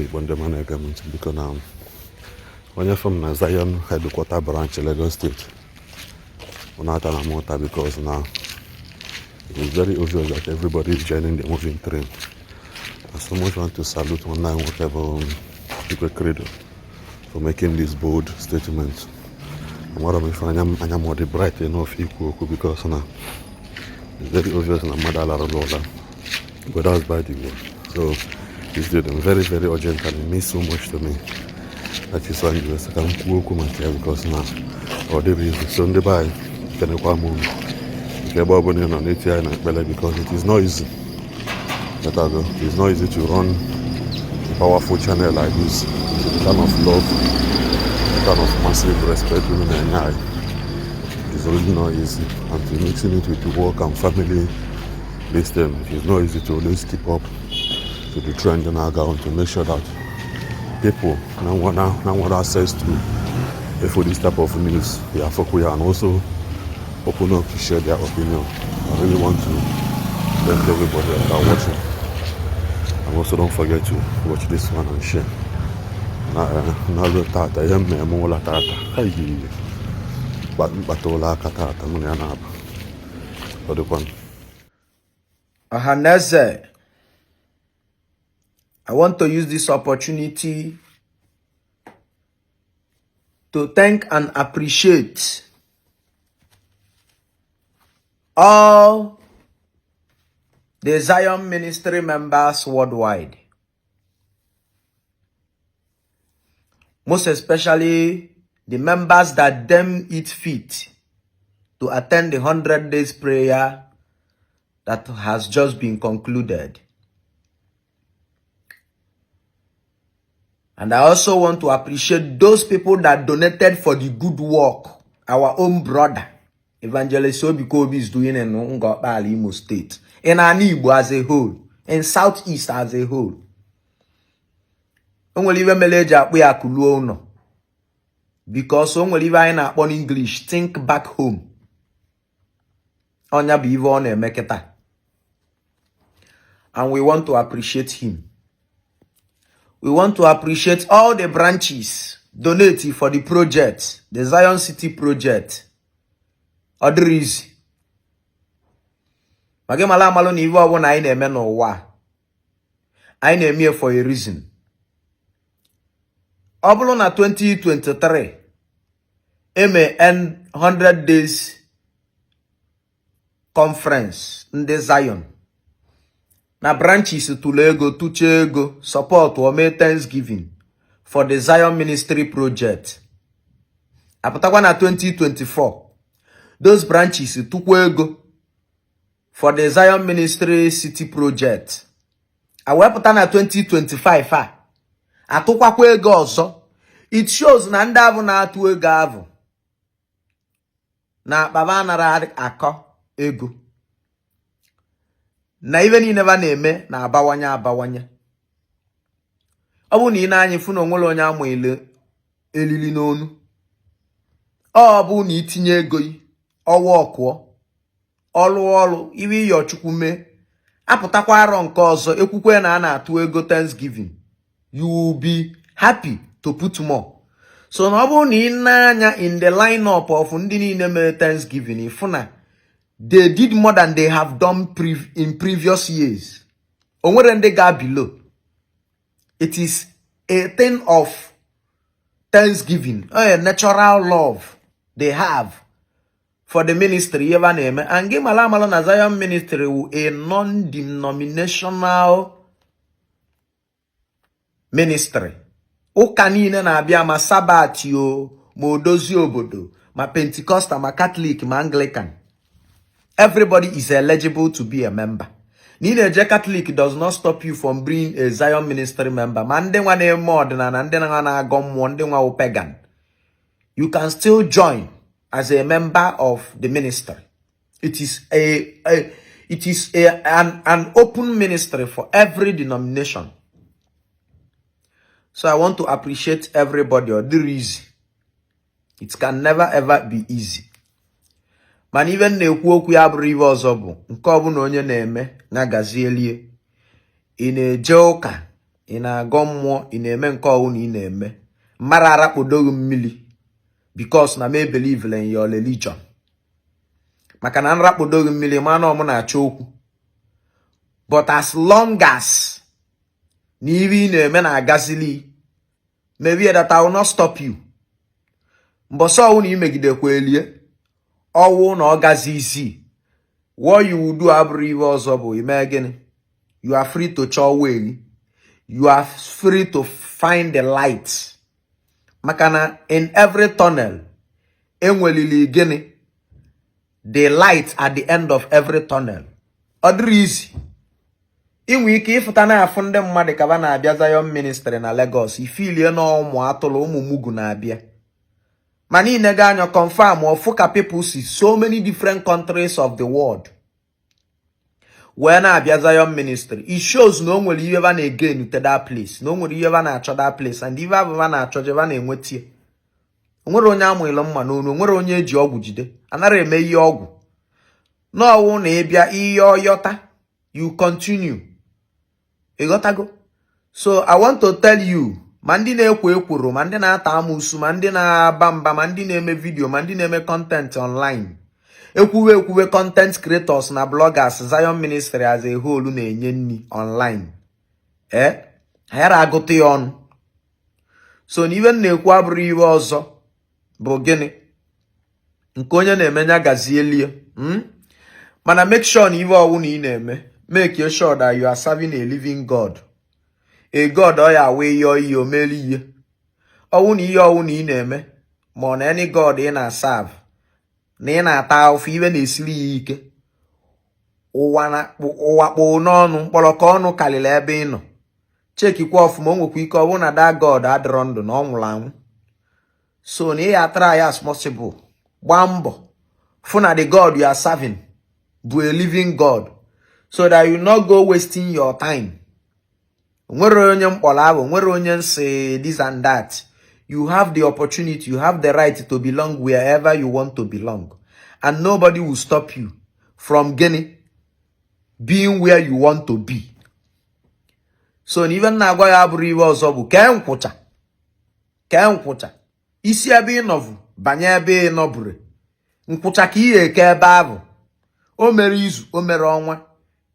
Igbo Ndem because now when you're from the Zion headquarter branch Lagos State, because now it is very obvious that everybody is joining the moving train. I so much want to salute online whatever Igwe Credo for making this bold statement. And what I'm more bright enough equal because now it's very obvious in Mother Lola, but that's by the way. So it's very, very urgent and it means so much to me. That is why I can here because now or the reason Sunday by can because it is not easy. It is not easy to run a powerful channel like this. The kind of love, the kind of massive respect women and I. It is really not easy. And to mixing it with the work and family this time, it is not easy to always keep up to the trend in our ground to make sure that people now want access to for this type of news. They are focused and also open up to share their opinion. I really want to thank everybody that are watching. And also don't forget to watch this one and share. Ahaneze, I want to use this opportunity to thank and appreciate all the Zion ministry members worldwide. Most especially the members that deem it fit to attend the 100 days prayer that has just been concluded. And I also want to appreciate those people that donated for the good work our own brother, Evangelist Obikobi, is doing in Ngokpa Imo State, in Ndigbo as a whole, in Southeast as a whole. Because in English, think back home. And we want to appreciate him. We want to appreciate all the branches donating for the project, the Zion City project. Odriz. Magemala malo ni iwo wona I na-eme n'ụwa. I na-eme for a reason. Ọ bụrụ na 2023 eme 100 days conference ndị Zion. Na branches tulego, tuchego, support or make Thanksgiving for the Zion Ministry project. Apotakwa na 2024. Those branches tukwego for the Zion Ministry City project. Awepụta na 2025 atụkwakwa ego ọzọ. It shows na ndị avụ na-atụ ego avụ na baba nara akọ ego. Na even you never na-eme na abawanya. Ọ bụ na ị na-anya fu na onwere onye amụ elili n'onu. Ọ bụ na itinye ego yi ọwa ọkụọ ọlụ iwe iyo chukwu mee apụtakwa arọ nke ọzọ ekwukwe na a na-atụ ego Thanksgiving. You will be happy to put more. So na ọ bụ na ị na-anya in the lineup of ndị niile mere Thanksgiving ifu na they did more than they have done in previous years. Onwere ndị ga below. It is a thing of Thanksgiving, a natural love they have for the ministry. And give Malala na Zion ministry a non-denominational ministry. Ụka niile na-abịa ma Sabbath yo, ma odozi obodo, ma Pentecostal, ma Catholic, ma Anglican. Everybody is eligible to be a member. Nineje Catholic does not stop you from being a Zion ministry member. Mande wane modern and then wana pagan. You can still join as a member of the ministry. It is an open ministry for every denomination. So I want to appreciate everybody or the reason. It can never ever be easy. Man even na-ekwu okwu ya bụrụ iwe ọzọ bụ nke ọ bụ na onye na-eme na gazielie ị na-eje ụka ị na-agọ mmụọ, ị na-eme nke ọwụ na ị na-eme. Mara arakpodoghị mmiri because na me believe in your religion. Maka na nrakpodoghị mmiri mana ọ mụ na-achọ okwu. But as long as na ibe ị na-eme na-agazili, maybe that I will not stop you. Mbọsọ ọwụ na imegidekwa elie, ọwụ na ọ gazi isi. What you will do abụrụ ibe ọzọ bụ ime gịnị? You are free to chọọ way. You are free to find the light. Maka na in every tunnel, enwelili gịnị? The light at the end of every tunnel. Ọ dịrị easy. Inwe ike ịfụta na afụ ndị mmadụ ka ba na-abịa Zion Ministry na Lagos. Ifilie na ụmụ atụrụ ụmụ mugu na-abịa. Ma niile ga anya confirm ofu ka people see so many different countries of the world. Wee na-abịa Zion Ministry. It shows na o nwere ihe ba na-again to that place. Na o nwere ihe ba na-achọ that place. And ihe ba na-achọ je ba na-enwetie. O nwere onye amụịlụ mma n'onu. O nwere onye eji ọgwụ jide. Anara eme ihe ọgwụ. N'ọwụ na ịbịa ihe ọyọta. You continue. Ịghọtago? So I want to tell you, ma ndị na-ekwo ekworo, ma ndị na-ata amụsụ, ma ndị na-aba mba, ma ndị na-eme video, ma ndị na-eme content online. Ekwuwe content creators na bloggers Zion Ministry as a whole na-enye nni online. Hayara agụta ya ọnụ. So n'ibe na-ekwu abụrụ iwe ọzọ bụ gịnị? Nke onye na-emenya gazielie. Mana make sure na iwe ọwụ na ị na-eme. Make sure that you are serving a living God. A God ọ ya wee yọọ ihe omeli ihe. Ọwụ na ihe ọwụ na ị na-eme. Ma na any God ị na-serve. Na ị na-ata ahụfụ iwe na-esiri ya ike. Ụwa kpụ n'ọnụ mkpọrọkọ ọnụ karịrị ebe ị nọ. Chekikwa ọfụma o nwekwa ike ọwụ na that God adịrọ ndụ na ọ nwụrụ anwụ. So na ị ya try ya as possible. Gbaa mbọ. Fụ na the God you are serving bụ a living God. So that you not go wasting your time. Nwere onye mkpọrọ abụ, nwere onye nsị this and that. You have the opportunity, you have the right to belong wherever you want to belong. And nobody will stop you from being where you want to be. So even na-agwa ya abụrụ iwe ọzọ bụ kee nkwụcha. Isi ebe ị nọvụ, banye ebe ị nọbụrụ. Nkwụcha ka ihe eke ebe abụ. O mere izu, o mere ọnwa.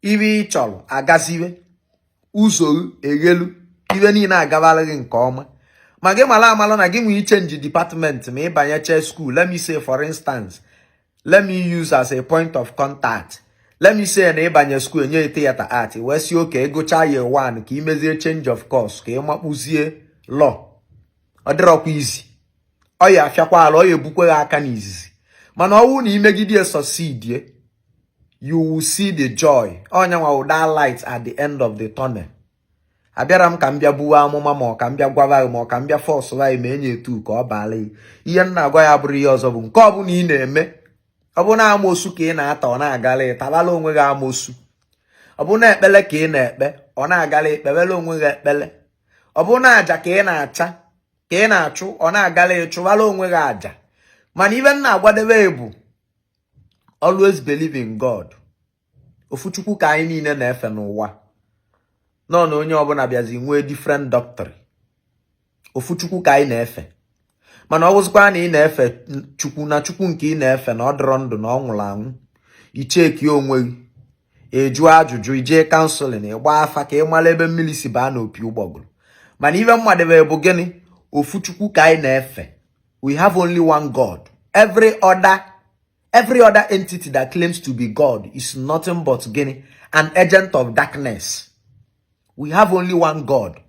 Ibe ị chọrọ agaziwe. Usoro eghelu. Ibe niile agabala gị nke ọma. Ma gị mala amala na gị nwee change department ma ị banyeche school. Let me say for instance, let me use as a point of contact. Let me say na ị banye school enye theater art. Wee si oke ịgụcha year 1 ka ị mezie change of course ka ị makpụzie law. Ọ dịrọkwa izi. Ọ ya afịakwa ala, ọ ya ebukwe aka n'izizi. Mana ọwụ na imegide succeed, you will see the joy. Onyanwa will that light at the end of the tunnel. Abịara m ka m bịa buwa amụma ma ọ ka m bịa gwava ma ọ ka m bịa force wa ma enye etu ka ọ baala ihe nna agwa ya bụrụ ihe ọzọ bụ nke ọ bụla ị na-eme. Ọ bụ na amosu ka ị na-ata ọ na-agala tabala onwe gị amosu. Ọ bụ na ekpele ka ị na-ekpe ọ na-agala ekpebela onwe gị ekpele. Ọ bụ na aja ka ị na-acha ka ị na-achụ ọ na-agala ịchụwala onwe gị aja. Mana ibe nna agwadebe bụ always believe in God. Ofuchukwu ka anyị niile na-efe n'ụwa. Nọ na onye ọbụla bịazi nwee different doctrine. Ofuchukwu ka anyị na-efe. Mana ọ bụzikwa na ị na-efe Chukwu na Chukwu nke ị na-efe na ọ dịrọ ndụ na ọ nwụrụ anwụ. Icheki onwe gị. Eju ajụjụ, ije counseling, ịgba afa ka ị mara ebe mmiri si baa n'opi ụgbọgụrụ. Mana ibe mmadụ bụ gịnị? Ofuchukwu ka anyị na-efe. We have only one God. Every other entity that claims to be God is nothing but an agent of darkness. We have only one God.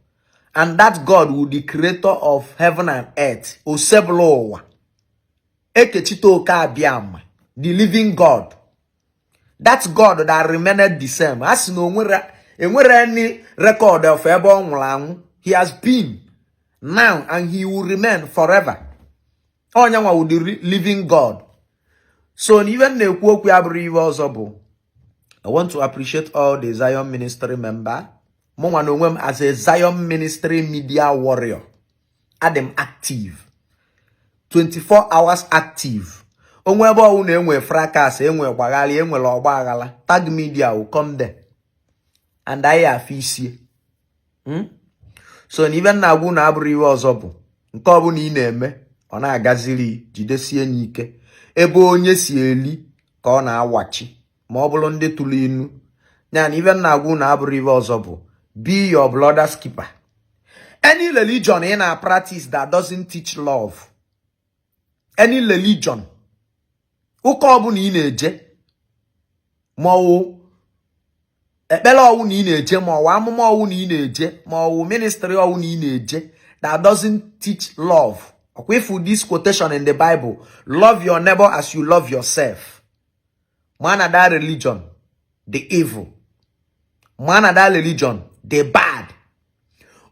And that God will be the creator of heaven and earth. Oseblowa. Ekechito Kabiam. The living God. That's God that remained the same. As no any record of Ebon, he has been now and he will remain forever. Onyanwa will the living God. So even the I want to appreciate all the Zion Ministry member. As a Zion Ministry media warrior. Adam active. 24 hours active. Onwebo unu enwe fracas, enwe gbagali, enwe logbagala. Tag media will come there. And I have isi. so na ibe na-agwụ na abụrụ iwe ọzọ bụ nke ọbụla ị na-eme ọ na-agaziri jidesie n'ike ebe onye si eli ka ọ na-awachi ma ọ bụrụ ndị tụrụ inu ya na ibe na-agwụ na abụrụ iwe ọzọ bụ be your brother's keeper. Any religion in our practice that doesn't teach love, any religion ụka ọbụla ị na-eje ma ọwụ ekpere ọwụ na ị na-eje ma ọwụ amụma ọwụ na ị na-eje ma ọwụ ministry ọwụ na ị na-eje that doesn't teach love. If this quotation in the Bible, love your neighbor as you love yourself. Man of that religion, the evil. Man of that religion, the bad.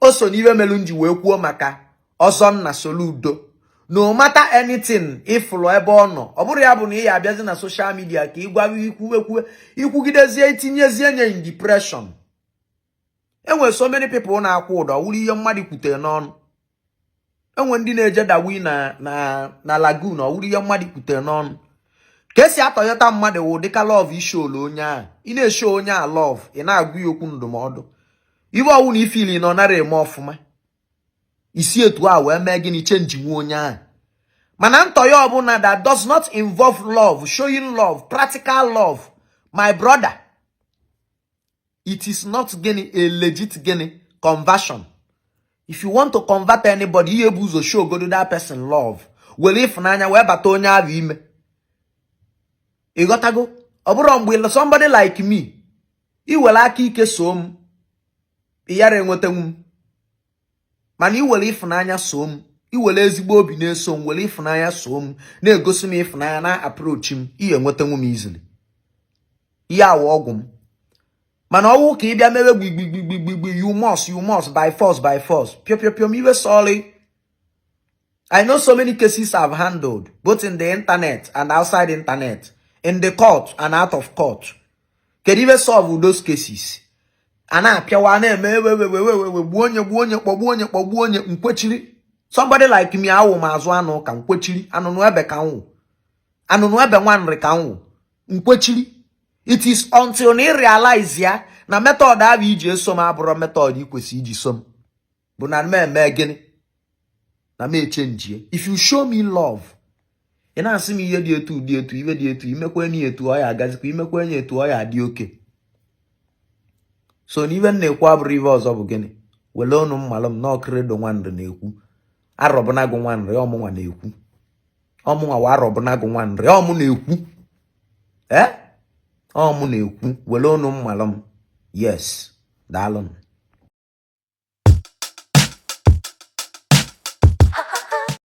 Also, niwe melunji we kwuo maka ọsọ na soludo. No matter anything, if lo ebe ono, oburu ya bụ na ya abịazi na social media ka igwa ikwugidezie itinyezie nye in depression. Enwe so many people na-akwụ ụdọ wuri ihe mmadụ kwutere n'ọnụ. Enwe ndị na-eje dawi na lagoon ọ wuri ihe mmadụ kwutere n'ọnụ. Ka esi atọyọta mmadụ wụ dịka love ishoolu onye a. Ị na-esho onye a love, ị na-agụ ya okwu ndụmọdụ. Iwe ọwụ na ifili nọ nara eme ọfụma. Isi etu a wee mee gịnị change nwe onye a. Mana ntọya ọbụla that does not involve love, showing love, practical love, my brother, it is not gịnị a legit gịnị conversion. If you want to convert anybody, you able to show go to that person love. Well, if nanya wee bata onye ahụ ime. You got to go. Ọbụrụ mgbe somebody like me, I were aka ike so m, iyara enweta m. Mana iwere ifunanya so m, iwere ezigbo obi na-eso m, were ifunanya so m, na-egosi m ifunanya na approach m, ihe enweta m easily. Ihe awa ọgwụ m. Mana ọwụ ka ị bịa mewe gbigbigbigbigbigbi, you must by force. Pio miwe sorry. I know so many cases I've handled, both in the internet and outside the internet, in the court and out of court. Can even solve those cases? Ana piawa na eme gbuonye nkwechiri. Somebody like me awu maazụ anụ ka nkwechiri, anụnụ ebe ka nwu. Anụnụ ebe nwanri ka nwu. Nkwechiri. It is until you realize ya na method ahụ iji eso m abụrụ method I kwesị iji so m. Bụ na me gịnị? Na me change. If you show me love, ị na-asị m ihe dị etu iwe dị etu imekwe enyi etu ọ ya agazikwa imekwe enyi etu ọ ya adị oke. So n'ive na-ekwu abụrụ ive ọzọ bụ gịnị? Wele ọnụ mmalụ m na Credo nwanne na-ekwu. Arọbụnagụ nwanne ọmụnwa na-ekwu. Ọmụnwa wa arọbụnagụ nwanne ọmụ na-ekwu. Ọmụ na-ekwu wele ọnụ mmalụ m. Yes, daalụ.